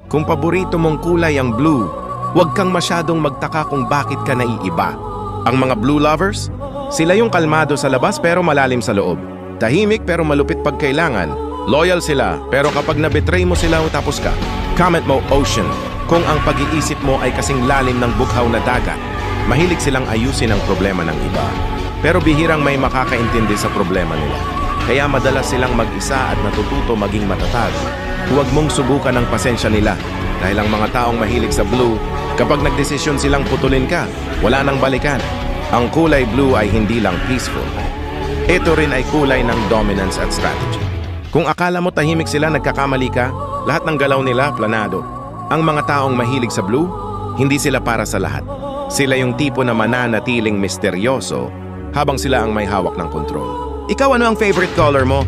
Kung paborito mong kulay ang blue, huwag kang masyadong magtaka kung bakit ka naiiba. Ang mga blue lovers, sila yung kalmado sa labas pero malalim sa loob. Tahimik pero malupit pag kailangan. Loyal sila pero kapag nabetray mo sila tapos ka. Comment mo ocean kung ang pag-iisip mo ay kasing lalim ng bughaw na dagat. Mahilig silang ayusin ang problema ng iba. Pero bihirang may makakaintindi sa problema nila. Kaya madalas silang mag-isa at natututo maging matatag. Huwag mong subukan ang pasensya nila dahil ang mga taong mahilig sa blue, kapag nagdesisyon silang putulin ka, wala nang balikan. Ang kulay blue ay hindi lang peaceful. Ito rin ay kulay ng dominance at strategy. Kung akala mo tahimik sila, nagkakamali ka, lahat ng galaw nila planado. Ang mga taong mahilig sa blue, hindi sila para sa lahat. Sila yung tipo na mananatiling misteryoso habang sila ang may hawak ng kontrol. Ikaw, ano ang favorite color mo?